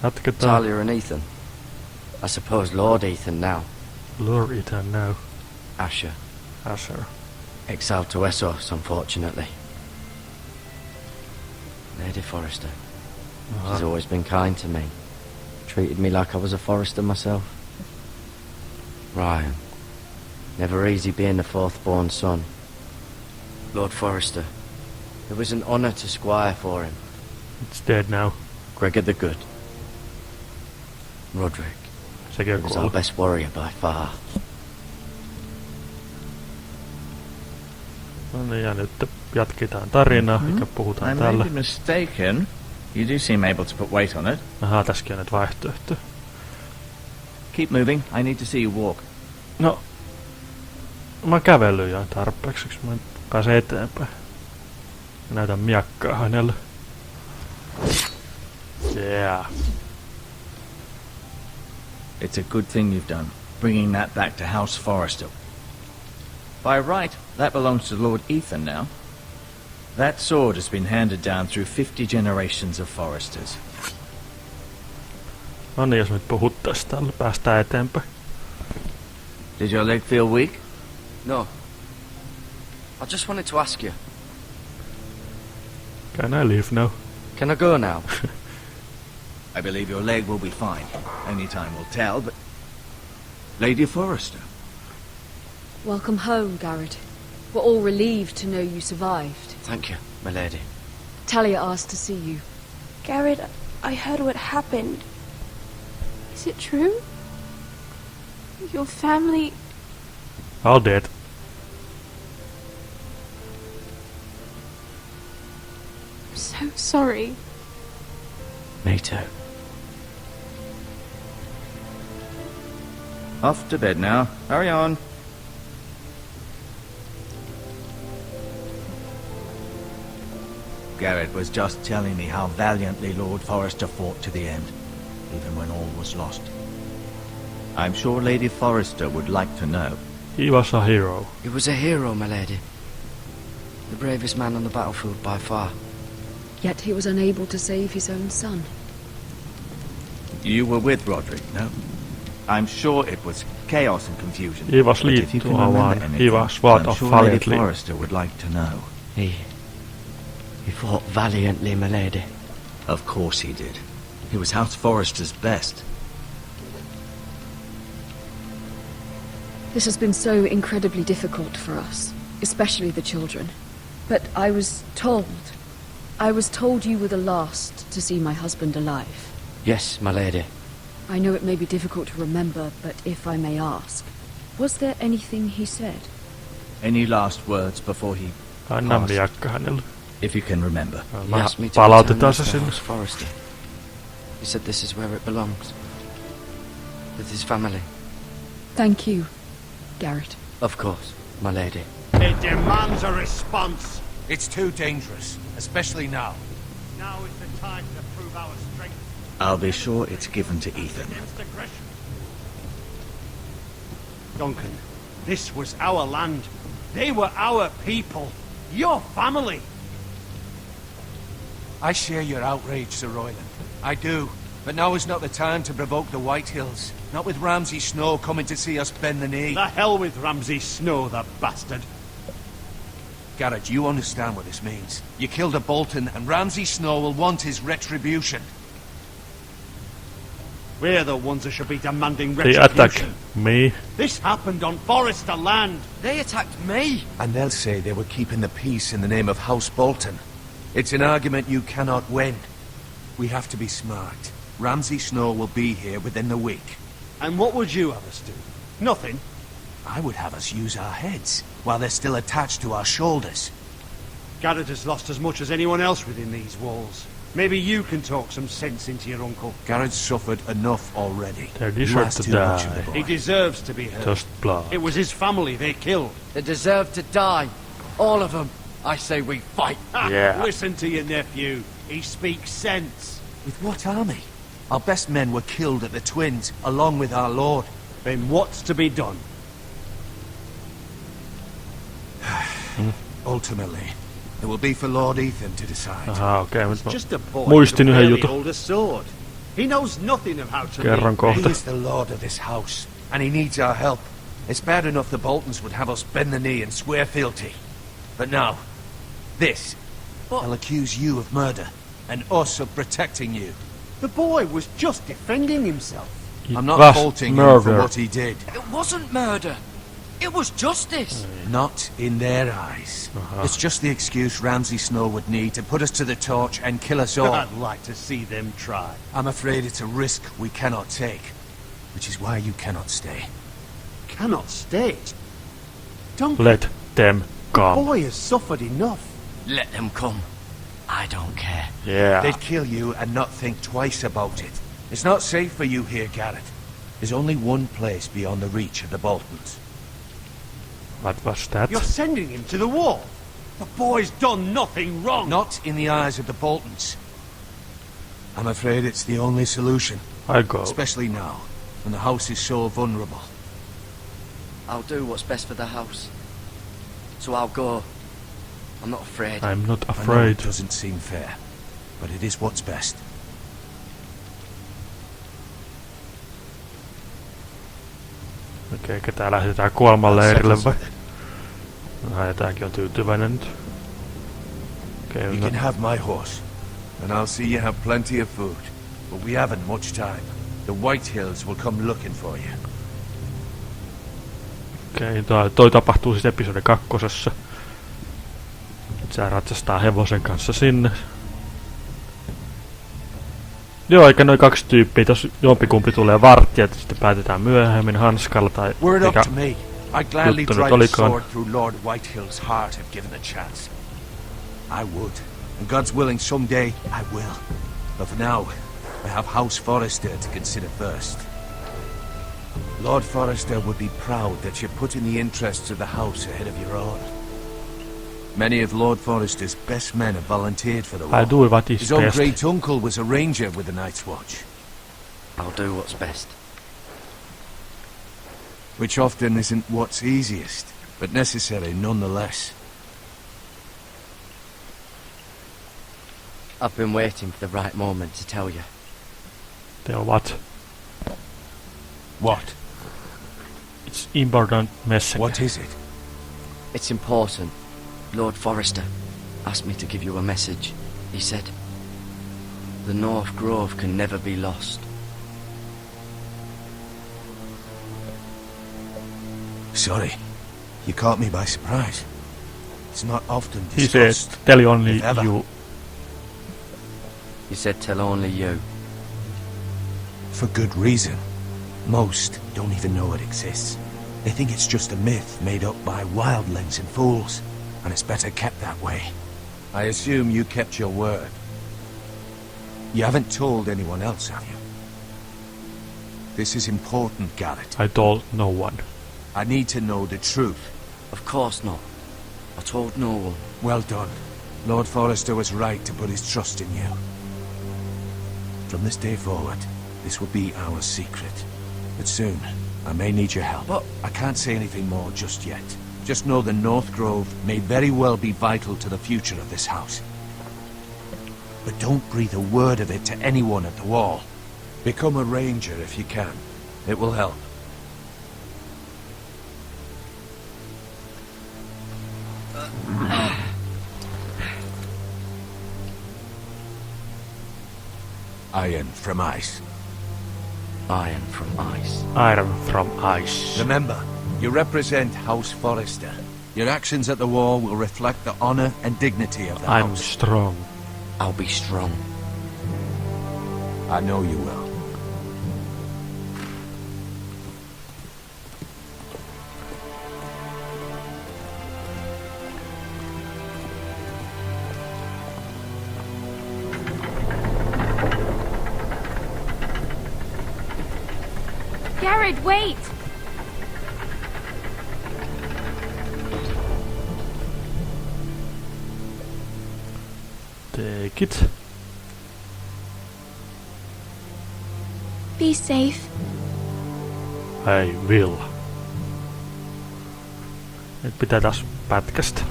Jatketaan. Talia and Ethan. I suppose Lord Ethan now. Lord Ethan now. Asher. Asher. Exiled to Essos, unfortunately. Lady Forrester. She's always been kind to me. Treated me like I was a Forrester myself. Ryan. Never easy being the fourth-born son. Lord Forrester. It was an honour to squire for him. It's dead now. Gregor the Good. Roderick. Sekin on He was our kuollut. best warrior by far. No niin, ja nyt jatketaan tarinaa, mikä puhutaan I täällä. may be mistaken. You do seem able to put weight on it. Ahaa, tässäkin on nyt vaihtoehto. Keep moving. I need to see you walk. No, mä oon kävellyt jo tarpeeksi, mä pääsen eteenpäin. Mä näytän miakkaa hänelle. Yeah. It's a good thing you've done, bringing that back to House Forrester. By right, that belongs to Lord Ethan now. That sword has been handed down through 50 generations of Forresters. No niin, jos nyt puhuttais tällä, päästään eteenpäin. Did your leg feel weak? No. I just wanted to ask you. Can I leave now? Can I go now? I believe your leg will be fine. Only time will tell, but... Lady Forrester. Welcome home, Garrett. We're all relieved to know you survived. Thank you, my lady. Talia asked to see you. Garrett, I heard what happened. Is it true? Your family... All dead. I'm so sorry. Me too. Off to bed now. Hurry on. Garrett was just telling me how valiantly Lord Forrester fought to the end, even when all was lost. I'm sure Lady Forrester would like to know. He was a hero. He was a hero, my lady. The bravest man on the battlefield by far. Yet he was unable to save his own son. You were with Roderick, no? I'm sure it was chaos and confusion. He was but if you can liittoa remember vaan. anything, He was fought I'm off sure Lady valiantly. Forrester would like to know. He fought valiantly, my lady. Of course he did. He was House Forrester's best. This has been so incredibly difficult for us, especially the children. But I was told you were the last to see my husband alive. Yes, my lady. I know it may be difficult to remember, but if I may ask, was there anything he said? Any last words before he Anna passed? miakka hänelle. If you can remember. He asked me to Palautetaan return se this to sinne. House Forrester. He said this is where it belongs. With his family. Thank you, Garrett. Of course, my lady. It demands a response. It's too dangerous, especially now. Now is the time to prove our strength I'll be sure it's given to Ethan. against aggression. Duncan, this was our land. They were our people. Your family. I share your outrage, Sir Royland. I do. But now is not the time to provoke the Whitehills. Not with Ramsay Snow coming to see us bend the knee. The hell with Ramsay Snow, the bastard. Garrett, you understand what this means. You killed a Bolton, and Ramsay Snow will want his retribution. We're the ones that should be demanding They attack retribution. me. This happened on Forrester land. They attacked me! And they'll say they were keeping the peace in the name of House Bolton. It's an argument you cannot win. We have to be smart. Ramsay Snow will be here within the week. And what would you have us do? Nothing. I would have us use our heads, while they're still attached to our shoulders. Garrett has lost as much as anyone else within these walls. Maybe you can talk some sense into your uncle. Garrett's suffered enough already. They He deserve has to too much of die. the He boy. deserves to be hurt. Just blood. It was his family they killed. They deserve to die. All of them. I say we fight. Ha! Yeah. Listen to your nephew. He speaks sense. With what army? Our best men were killed at the Twins, along with our lord. Then what's to be done? Ultimately, it will be for Lord Ethan to decide. Aha, okei. Nyt mä Just a boy muistin who yhden barely jutun. hold a sword. He knows nothing of how to Kerron lead. He kohta. is the lord of this house, and he needs our help. It's bad enough the Boltons would have us bend the knee and swear fealty. But now, this. They'll accuse you of murder, and us of protecting you. The boy was just defending himself. It I'm not was faulting him for murder. what he did. It wasn't murder. It was justice. Not in their eyes. It's just the excuse Ramsay Snow would need to put us to the torch and kill us all. I'd like to see them try. I'm afraid it's a risk we cannot take, which is why you cannot stay. Cannot stay. Don't. Let them The come. boy has suffered enough. Let them come. I don't care. Yeah. They'd kill you and not think twice about it. It's not safe for you here, Garrett. There's only one place beyond the reach of the Boltons. What was that? You're sending him to the wall. The boy's done nothing wrong. Not in the eyes of the Boltons. I'm afraid it's the only solution, I go. especially now, when the house is so vulnerable. I'll do what's best for the house. So I'll go. I'm not afraid. I'm not I know afraid. it doesn't seem fair, but it is what's best. Okei, ketä lähetetään kuolemanleirille vai? No, tääkin on tyytyväinen nyt. Okei, You no, can have my horse, and I'll see you have plenty of food. But we haven't much time. The White Hills will come looking for you. okei, toi tapahtuu siis episodi 2. Sä ratsastaa hevosen kanssa sinne. Joo, eikä noin 2 tyyppiä, tos jompikumpi tulee varttia, että sitten päätetään myöhemmin hanskalla tai Were it up mikä to me, I'd gladly juttu nyt drive the olikaan. sword through Lord Whitehill's heart if given a chance. I would, and God's willing someday I will. But for now, I have House Forrester to consider first. Lord Forrester would be proud that you're putting the interests of the house ahead of your own. Many of Lord Forrester's best men have volunteered for the war. I do what is His own best. great uncle was a ranger with the Night's Watch, I'll do what's best. which often isn't what's easiest, but necessary nonetheless. I've been waiting for the right moment to tell you. Tell what? What? It's important message. What is it? It's important. Lord Forrester asked me to give you a message. He said, the North Grove can never be lost. Sorry, you caught me by surprise. It's not often He said, discussed. tell only if ever. you. He said, tell only you. For good reason. Most don't even know it exists. They think it's just a myth made up by wildlings and fools, and it's better kept that way. I assume you kept your word. You haven't told anyone else, have you? This is important, Garrett. I told no one. I need to know the truth. Of course not. I told no one. Well done. Lord Forrester was right to put his trust in you. From this day forward, this will be our secret. But soon, I may need your help. But I can't say anything more just yet. Just know the North Grove may very well be vital to the future of this house. But don't breathe a word of it to anyone at the wall. Become a ranger if you can. It will help. Iron from ice. iron from ice. Iron from ice. Remember, you represent House Forrester. Your actions at the war will reflect the honor and dignity of the I'm house. strong. I'll be strong. I know you will. Garrett, wait! Take it. Be safe. I will. Nyt pitää taas pätkästä.